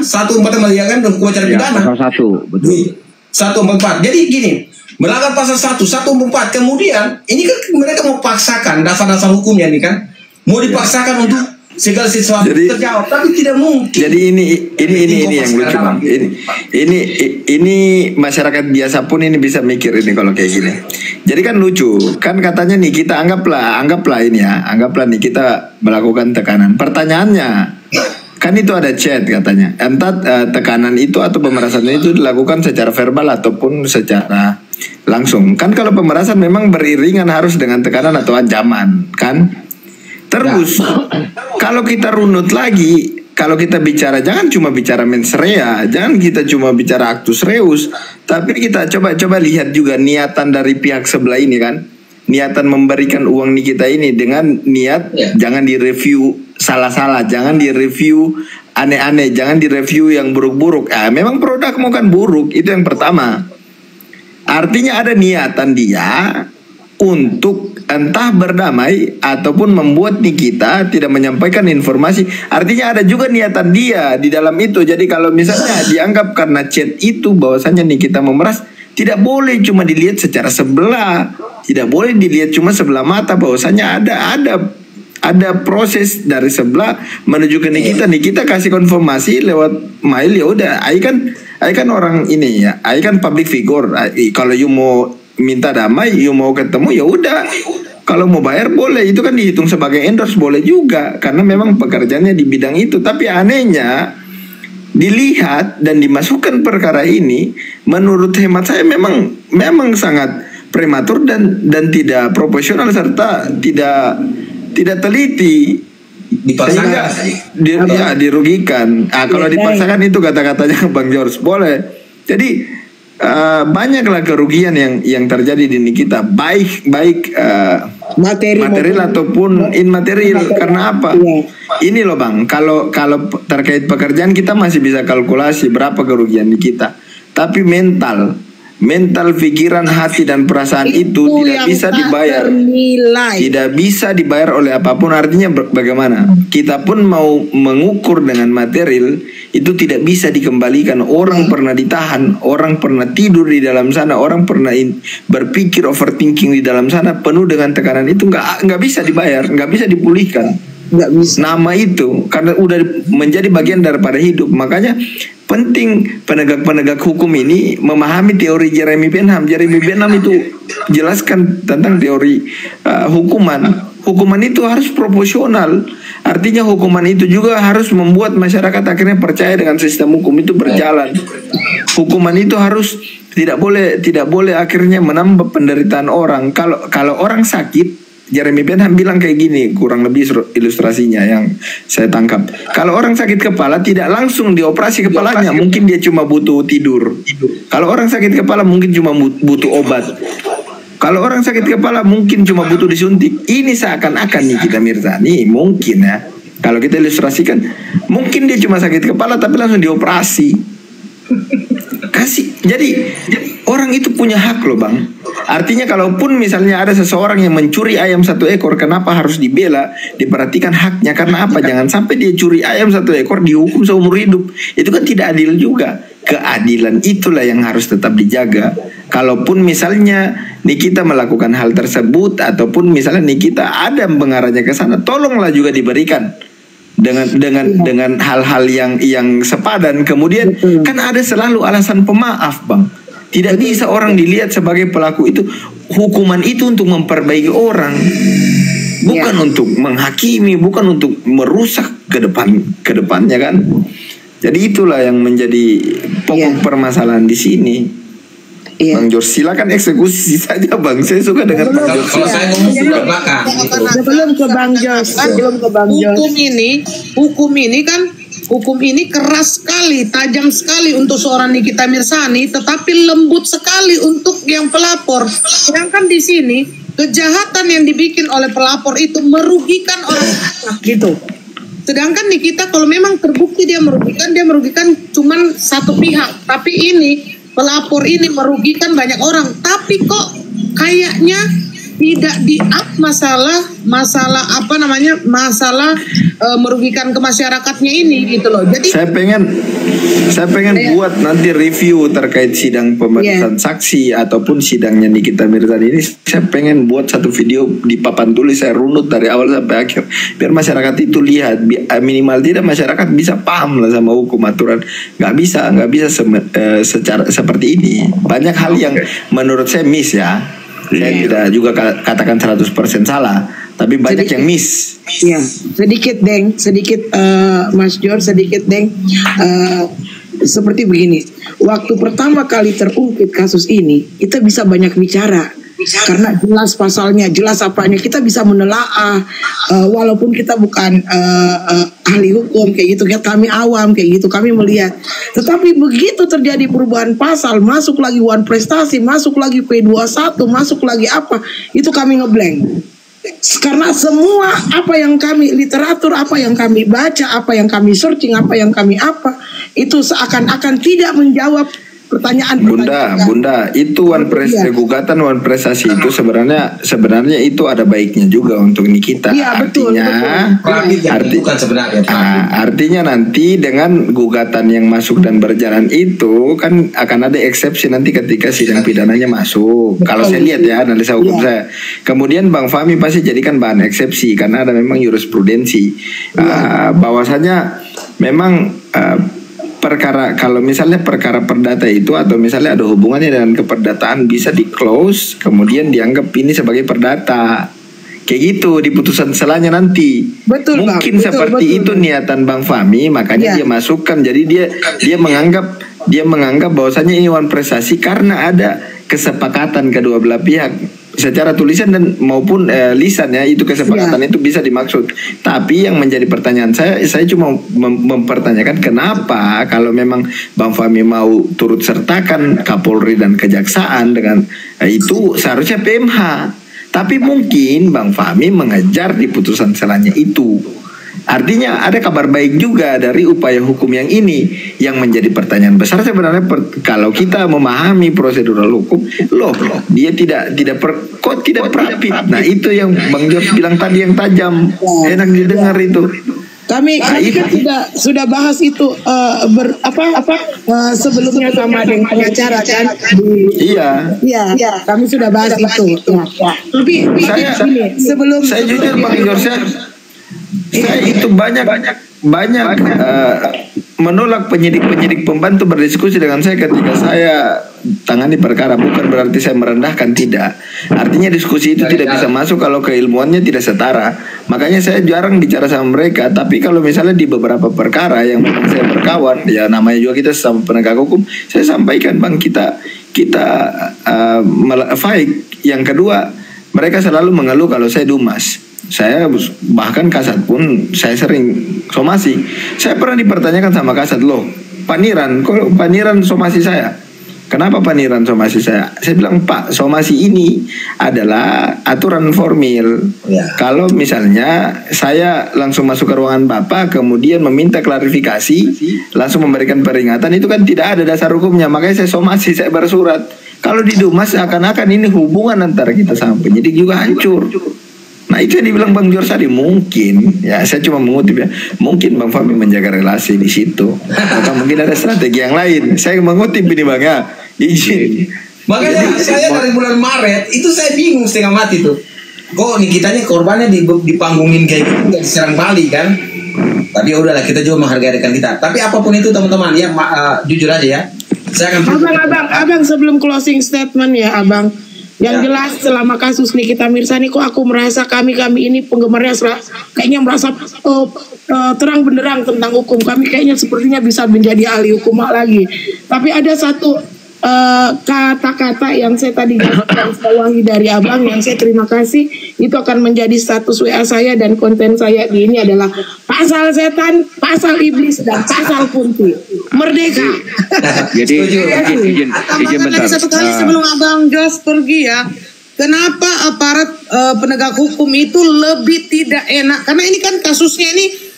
144 ya kan, hukum acara pidana. Pasal 1, betul. 144. Jadi gini, melanggar pasal 144, kemudian ini kan mereka mau paksakan dasar-dasar hukumnya ini kan, mau dipaksakan untuk segala sesuatu terjawab, tapi tidak mungkin. Jadi ini yang lucu Bang. Ini masyarakat biasa pun ini bisa mikir ini kalau kayak gini. Jadi kan lucu, kan katanya nih kita anggaplah ini ya, anggaplah nih kita melakukan tekanan. Pertanyaannya, kan itu ada chat katanya. Entah tekanan itu atau pemerasan itu dilakukan secara verbal ataupun secara langsung. Kan kalau pemerasan memang beriringan harus dengan tekanan atau ancaman, kan? Terus kalau kita runut lagi, kalau kita bicara jangan cuma bicara mens rea, jangan kita cuma bicara actus reus, tapi kita coba lihat juga niatan dari pihak sebelah ini kan, niatan memberikan uang kita ini dengan niat jangan direview salah-salah, jangan direview aneh-aneh, jangan direview yang buruk-buruk. Memang produkmu kan buruk, itu yang pertama. Artinya ada niatan dia untuk entah berdamai ataupun membuat kita tidak menyampaikan informasi. Artinya ada juga niatan dia di dalam itu. Jadi kalau misalnya dianggap karena chat itu bahwasanya kita memeras, tidak boleh cuma dilihat secara sebelah, tidak boleh dilihat cuma sebelah mata, bahwasanya ada proses dari sebelah menuju ke kita kasih konfirmasi lewat mail. Ya udah, ai kan orang ini ya, ai kan public figure. Kalau you mau minta damai, you mau ketemu ya udah. Kalau mau bayar boleh, itu kan dihitung sebagai endorse, boleh juga karena memang pekerjaannya di bidang itu. Tapi anehnya dilihat dan dimasukkan perkara ini, menurut hemat saya memang sangat prematur dan tidak profesional serta tidak teliti. Dipaksakan, dirugikan. Kalau dipaksakan itu kata-katanya Bang George boleh. Jadi banyaklah kerugian yang terjadi di kita, baik material ataupun immaterial. Karena apa? Ini loh Bang, kalau terkait pekerjaan kita masih bisa kalkulasi berapa kerugian di kita, tapi mental, pikiran, hati dan perasaan itu tidak bisa dibayar. Tidak bisa dibayar oleh apapun. Artinya bagaimana? Kita pun mau mengukur dengan material itu tidak bisa dikembalikan. Orang pernah ditahan, orang pernah tidur di dalam sana, orang pernah berpikir overthinking di dalam sana penuh dengan tekanan, itu nggak bisa dibayar, nggak bisa dipulihkan. Nggak bisa. Nama itu karena udah menjadi bagian daripada hidup. Makanya penting penegak hukum ini memahami teori Jeremy Bentham. Jeremy Bentham itu jelaskan tentang teori hukuman. Hukuman itu harus proporsional. Artinya hukuman itu juga harus membuat masyarakat akhirnya percaya dengan sistem hukum itu berjalan. Hukuman itu harus tidak boleh akhirnya menambah penderitaan orang. Kalau orang sakit, Jeremy Bentham bilang kayak gini, kurang lebih ilustrasinya yang saya tangkap. Kalau orang sakit kepala tidak langsung dioperasi kepalanya, mungkin dia cuma butuh tidur. Kalau orang sakit kepala mungkin cuma butuh obat. Kalau orang sakit kepala mungkin cuma butuh disuntik. Ini seakan-akan nih kita Mirza, nih mungkin ya, kalau kita ilustrasikan, mungkin dia cuma sakit kepala tapi langsung dioperasi. Jadi orang itu punya hak loh Bang. Artinya kalaupun misalnya ada seseorang yang mencuri ayam 1 ekor, kenapa harus dibela? Diperhatikan haknya. Karena apa? Jangan sampai dia curi ayam 1 ekor dihukum seumur hidup. Itu kan tidak adil juga. Keadilan itulah yang harus tetap dijaga. Kalaupun misalnya Nikita melakukan hal tersebut, ataupun misalnya Nikita ada pengarahnya ke sana, tolonglah juga diberikan dengan hal-hal yang sepadan. Kemudian kan ada selalu alasan pemaaf Bang. Tidak bisa orang dilihat sebagai pelaku itu. Hukuman itu untuk memperbaiki orang, bukan untuk menghakimi, bukan untuk merusak ke depannya kan. Jadi itulah yang menjadi pokok permasalahan di sini. Bang George, silakan eksekusi saja Bang. Saya suka dengan Bang George. Kalau saya ngomong ke belakang. Sebelum ke Bang George, hukum ini keras sekali, tajam sekali untuk seorang Nikita Mirzani, tetapi lembut sekali untuk yang pelapor. Sedangkan di sini kejahatan yang dibikin oleh pelapor itu merugikan orang gitu. Sedangkan Nikita kalau memang terbukti dia merugikan cuman satu pihak. Tapi ini pelapor ini merugikan banyak orang. Tapi kok kayaknya tidak di-up masalah apa namanya, masalah merugikan ke masyarakatnya ini gitu loh. Jadi saya pengen buat nanti review terkait sidang pemeriksaan saksi ataupun sidangnya Nikita Mirzani ini. Saya pengen buat satu video di papan tulis, saya runut dari awal sampai akhir biar masyarakat itu lihat, minimal tidak masyarakat bisa paham lah sama hukum aturan. Nggak bisa secara seperti ini. Banyak hal yang menurut saya miss ya. Saya tidak juga katakan 100% salah, tapi banyak yang miss. Ya, sedikit Mas George, sedikit Deng. Seperti begini, waktu pertama kali terungkit kasus ini, kita bisa banyak bicara. Karena jelas pasalnya, jelas apanya, kita bisa menelaah. Walaupun kita bukan ahli hukum kayak gitu, kami awam kayak gitu, kami melihat. Tetapi begitu terjadi perubahan pasal, masuk lagi One Prestasi, masuk lagi P21, masuk lagi apa, itu kami ngeblank. Karena semua apa yang kami literatur, apa yang kami baca, apa yang kami searching, apa yang kami itu seakan-akan tidak menjawab pertanyaan. Bunda, itu gugatan One Prestasi itu sebenarnya itu ada baiknya juga untuk Nikita. Iya, Artinya nanti dengan gugatan yang masuk dan berjalan itu kan akan ada eksepsi nanti ketika sidang pidananya masuk. Kalau saya lihat ya analisa hukum saya. Kemudian Bang Fahmi pasti jadikan bahan eksepsi karena ada memang jurisprudensi bahwasanya memang perkara, kalau misalnya perkara perdata itu atau misalnya ada hubungannya dengan keperdataan bisa di close, kemudian dianggap ini sebagai perdata, kayak gitu di putusan selanya nanti. Betul, mungkin Bang. seperti itu niatan Bang Fahmi, makanya dia masukkan. Jadi dia menganggap bahwasanya ini One Prestasi karena ada kesepakatan kedua belah pihak secara tulisan dan maupun lisan ya, itu kesepakatan itu bisa dimaksud. Tapi yang menjadi pertanyaan saya cuma mempertanyakan kenapa kalau memang Bang Fahmi mau turut sertakan Kapolri dan Kejaksaan dengan itu seharusnya PMH. Tapi mungkin Bang Fahmi mengejar di putusan selanya itu. Artinya ada kabar baik juga dari upaya hukum yang ini. Yang menjadi pertanyaan besar sebenarnya kalau kita memahami prosedural hukum, dia tidak rapid. Nah itu yang Bang George bilang tadi yang tajam, enak didengar itu. Kami kan sudah bahas itu sebelumnya sama dengan pengacara kan. Iya, kami sudah bahas itu. Tapi sebelum saya jujur Bang George, saya itu banyak menolak penyidik pembantu berdiskusi dengan saya ketika saya tangani perkara. Bukan berarti saya merendahkan, tidak. Artinya diskusi itu tidak bisa masuk kalau keilmuannya tidak setara. Makanya saya jarang bicara sama mereka. Tapi kalau misalnya di beberapa perkara yang memang saya berkawan, ya namanya juga kita sama penegak hukum, saya sampaikan Bang, kita fight. Yang kedua, mereka selalu mengeluh kalau saya dumas. Saya bahkan Kasat pun saya sering somasi. Saya pernah dipertanyakan sama Kasat, loh Paniran, kok Paniran somasi saya? Kenapa Paniran somasi saya? Saya bilang, Pak, somasi ini adalah aturan formil. Kalau misalnya saya langsung masuk ke ruangan Bapak kemudian meminta klarifikasi, langsung memberikan peringatan, itu kan tidak ada dasar hukumnya. Makanya saya somasi, saya bersurat. Kalau di Dumas seakan-akan ini hubungan antara kita sama penyidik juga hancur. Nah itu yang dibilang Bang George tadi, mungkin ya saya cuma mengutip ya, mungkin Bang Fahmi menjaga relasi di situ, atau mungkin ada strategi yang lain. Saya mengutip ini Bang ya, izin. Makanya saya dari bulan Maret itu saya bingung setengah mati tuh. Kok Nikitanya korbannya dipanggungin kayak gitu, nggak diserang balik kan? Tapi ya udahlah, kita juga menghargai rekan kita. Tapi apapun itu teman-teman ya, jujur aja ya. Saya akan Abang sebelum closing statement ya Abang. Yang jelas selama kasus Nikita Mirzani kok aku merasa kami ini penggemarnya kayaknya merasa terang benderang tentang hukum. Kami kayaknya sepertinya bisa menjadi ahli hukum lagi. Tapi ada satu kata-kata yang saya tadi bawahi dari Abang yang saya terima kasih, itu akan menjadi status WA saya dan konten saya di ini adalah pasal setan, pasal iblis, dan pasal kunti. Merdeka. Jadi izin bentar. Satu kali sebelum Abang Jos pergi ya, kenapa aparat penegak hukum itu lebih tidak enak? Karena ini kan kasusnya ini